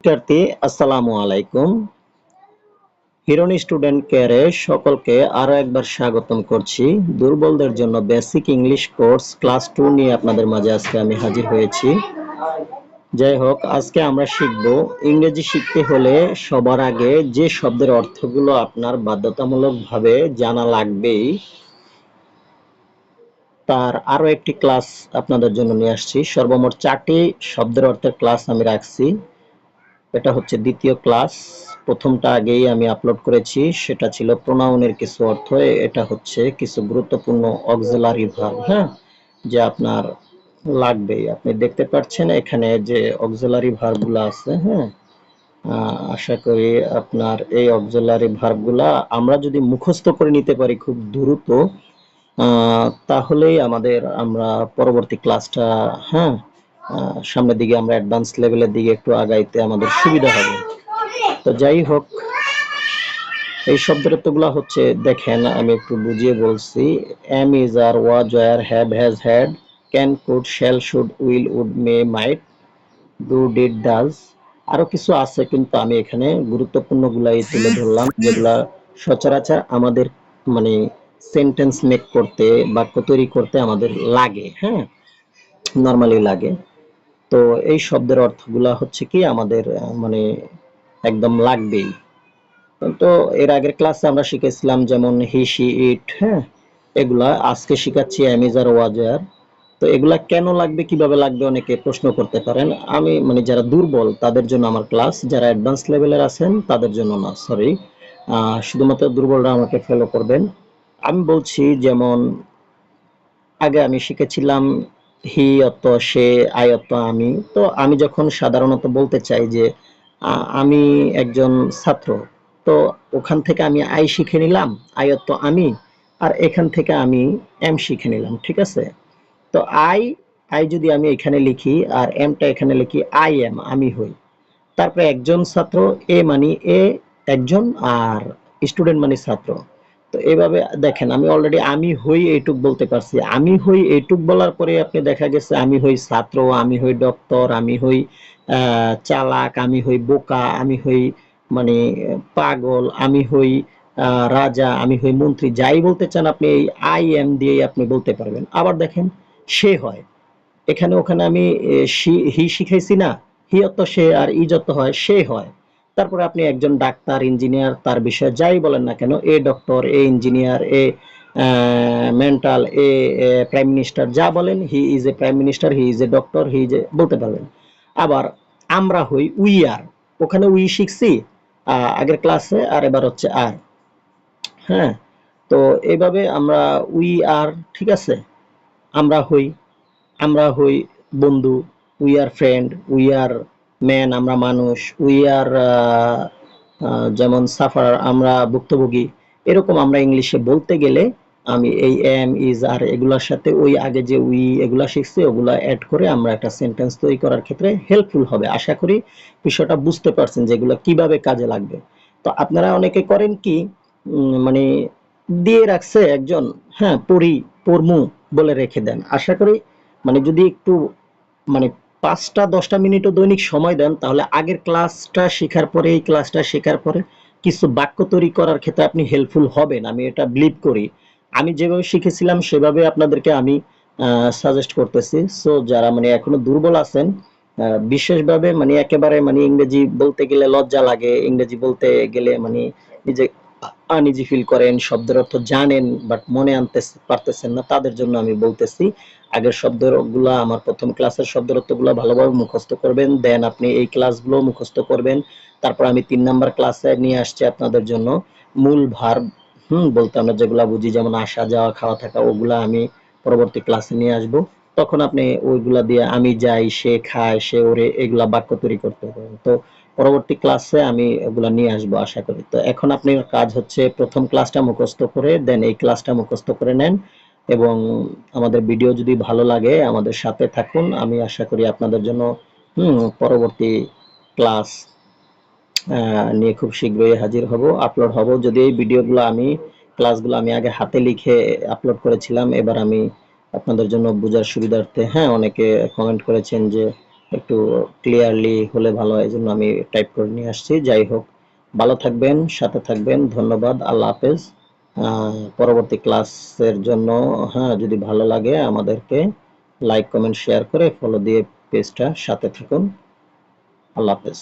শিক্ষার্থী আসসালামু আলাইকুম। হিরন স্টুডেন্ট কেয়ারে সকলকে আরো একবার স্বাগতম করছি। দুর্বলদের জন্য বেসিক ইংলিশ কোর্স ক্লাস 2 নিয়ে আপনাদের মাঝে আজকে আমি হাজির হয়েছি। যাই হোক, আজকে আমরা শিখব ইংরেজি শিখতে হলে সবার আগে যে শব্দের অর্থগুলো আপনার বাধ্যতামূলকভাবে জানা লাগবেই, তার আরো একটি ক্লাস আপনাদের জন্য নিয়ে আসছি। সর্বমোট 4টি শব্দের অর্থের ক্লাস আমি রাখছি। এটা হচ্ছে দ্বিতীয় ক্লাস। প্রথমটা আগেই আমি আপলোড করেছি, সেটা ছিল প্রোনাউনের কিছু অর্থ। এটা হচ্ছে কিছু গুরুত্বপূর্ণ অক্সিলারি ভার্ব, হ্যাঁ, যে আপনার লাগবেই। আপনি দেখতে পাচ্ছেন এখানে যে অক্সিলারি ভার্বগুলো আছে, হ্যাঁ। আশা করি আপনার এই অক্সিলারি ভার্বগুলা আমরা যদি মুখস্থ করে নিতে পারি খুব দ্রুত, তাহলেই আমরা পরবর্তী ক্লাসটা, হ্যাঁ, সামনের দিকে আমরা অ্যাডভান্স লেভেলের দিকে একটু আগাইতে আমাদের সুবিধা হবে। তো যাই হোক, এই শব্দের অর্থগুলো হচ্ছে, দেখেন আমি একটু বুঝিয়ে বলছি। Am, is, are, was, were, have, has, had, can, could, shall, should, will, would, may, might, do, did, does. আরো কিছু আছে, কিন্তু আমি এখানে গুরুত্বপূর্ণ গুলাই তুলে ধরলাম, যেগুলা সচরাচর আমাদের মানে সেন্টেন্স মেক করতে, বাক্য তৈরি করতে আমাদের লাগে, হ্যাঁ, নর্মালি লাগে। তো এই শব্দের অর্থগুলা হচ্ছে কি আমাদের মানে একদম লাগবেই। তো এর আগের ক্লাসে আমরা শিখেছিলাম যেমন হি, শি, ইট, হ্যাঁ, এগুলা আজকে শিখাচ্ছি অ্যামিজার, ওয়াজার। তো এগুলা কেন লাগবে, কিভাবে লাগবে, অনেকে প্রশ্ন করতে পারেন। আমি মানে যারা দুর্বল তাদের জন্য আমার ক্লাস, যারা অ্যাডভান্স লেভেলের আছেন তাদের জন্য না, সরি। শুধুমাত্র দুর্বলরা আমাকে ফলো করবেন। আমি বলছি, যেমন আগে আমি শিখেছিলাম হি অত সে, আই অত আমি। তো আমি যখন সাধারণত বলতে চাই যে আমি একজন ছাত্র, তো ওখান থেকে আমি আই শিখে নিলাম, আই অত আমি, আর এখান থেকে আমি এম শিখে নিলাম, ঠিক আছে। তো আই, যদি আমি এখানে লিখি আর এমটা এখানে লিখি, আই এম, আমি হই। তারপরে একজন ছাত্র, এ মানে এ একজন, আর স্টুডেন্ট মানে ছাত্র। তো এইভাবে দেখেন, আমি অলরেডি আমি হই এইটুক বলতে পারছি। আমি হই এইটুক বলার পরে আপনি দেখা গেছে আমি হই ছাত্র, আমি হই ডক্টর, আমি হই চালাক, আমি হই বোকা, আমি হই মানে পাগল, আমি হই রাজা, আমি হই মন্ত্রী। যাই বলতে চান আপনি এই আই এম দিয়ে আপনি বলতে পারবেন। আবার দেখেন সে হয়, এখানে ওখানে আমি হি শিখাইছি না, হি অর্থ সে, আর ই যত হয় সে হয়। তারপরে আপনি একজন ডাক্তার, ইঞ্জিনিয়ার, তার বিষয়ে যাই বলেন না কেন, a doctor, A engineer, a mental, A prime minister, যা বলেন, he is a prime minister, he is a doctor, he is a বলতে পারবেন। আবার আমরা হই উই আর, ওখানে উই শিখছি আগের ক্লাসে, আর এবার হচ্ছে আর, হ্যাঁ। তো এইভাবে আমরা উই আর, ঠিক আছে, আমরা হই, বন্ধু, we are friend, we are man, আমরা মানুষ, উই আর যেমন সাফার, আমরা ভুক্তভোগী। এরকম আমরা ইংলিশে বলতে গেলে আমি এই এম, ইজ, আর এগুলোর সাথে ওই আগে যে উই এগুলা শিখছি ওগুলা অ্যাড করে আমরা একটা সেন্টেন্স তৈরি করার ক্ষেত্রে হেল্পফুল হবে। আশা করি বিষয়টা বুঝতে পারছেন যে এগুলো কিভাবে কাজে লাগবে। তো আপনারা অনেকে করেন কি, মানে দিয়ে রাখছে একজন, হ্যাঁ, পড়মু বলে রেখে দেন। আশা করি মানে যদি একটু মানে 5টা 10টা মিনিটও দৈনিক সময় দেন, তাহলে আগের ক্লাসটা শেখার পরে এই ক্লাসটা শেখার পরে কিছু বাক্য তৈরি করার ক্ষেত্রে আপনি হেল্পফুল হবেন, আমি এটা বিলিভ করি। আমি যেভাবে শিখেছিলাম সেভাবে আপনাদেরকে আমি সাজেস্ট করতেছি। সো যারা মানে এখনো দুর্বল আছেন, বিশেষভাবে মানে একেবারে মানে ইংরেজি বলতে গেলে লজ্জা লাগে, ইংরেজি বলতে গেলে মানে নিজে আনইজি ফিল করেন, শব্দের অর্থ জানেন বাট মনে আনতে পারতেছেন না, তাদের জন্য আমি বলতেছি আগের শব্দগুলা, আমার প্রথম ক্লাসের শব্দের অর্থগুলো ভালোভাবে মুখস্থ করবেন, দেন আপনি এই ক্লাসগুলো মুখস্থ করবেন। তারপর আমি 3 নাম্বার ক্লাসে নিয়ে আসছি আপনাদের জন্য মূল ভার্ব, বলতে আমরা যেগুলা বুঝি, যেমন আসা, যাওয়া, খাওয়া, থাকা, ওগুলা আমি পরবর্তী ক্লাসে নিয়ে আসব। তখন আপনি ওইগুলা দিয়ে আমি যাই, সে খায়, সে ওরে, এগুলা বাক্য তৈরি করতে পারবেন। তো পরবর্তী ক্লাসে আমি ওগুলা নিয়ে আসবো আশা করি। তো এখন আপনার কাজ হচ্ছে প্রথম ক্লাসটা মুখস্থ করে দেন এই ক্লাসটা মুখস্থ করে নেন, এবং আমাদের ভিডিও যদি ভালো লাগে আমাদের সাথে থাকুন। আমি আশা করি আপনাদের জন্য পরবর্তী ক্লাস নিয়ে খুব শীঘ্রই হাজির হব, আপলোড হব। যদি এই ভিডিওগুলো ক্লাসগুলো আমি আগে হাতে লিখে আপলোড করেছিলাম, এবার আমি আপনাদের জন্য বোঝার সুবিধার্থে, হ্যাঁ, অনেকে কমেন্ট করেছেন যে একটু ক্লিয়ারলি হলে ভালো হয়, জন্য আমি টাইপ করে নিয়ে আসছি। যাই হোক, ভালো থাকবেন, সাথে থাকবেন, ধন্যবাদ, আল্লাহ হাফেজ। পরবর্তী ক্লাসের জন্য হ্যাঁ, যদি ভালো লাগে আমাদেরকে লাইক কমেন্ট শেয়ার করে ফলো দিয়ে পেজটা সাথে থাকুন। আল্লাহ হাফেজ।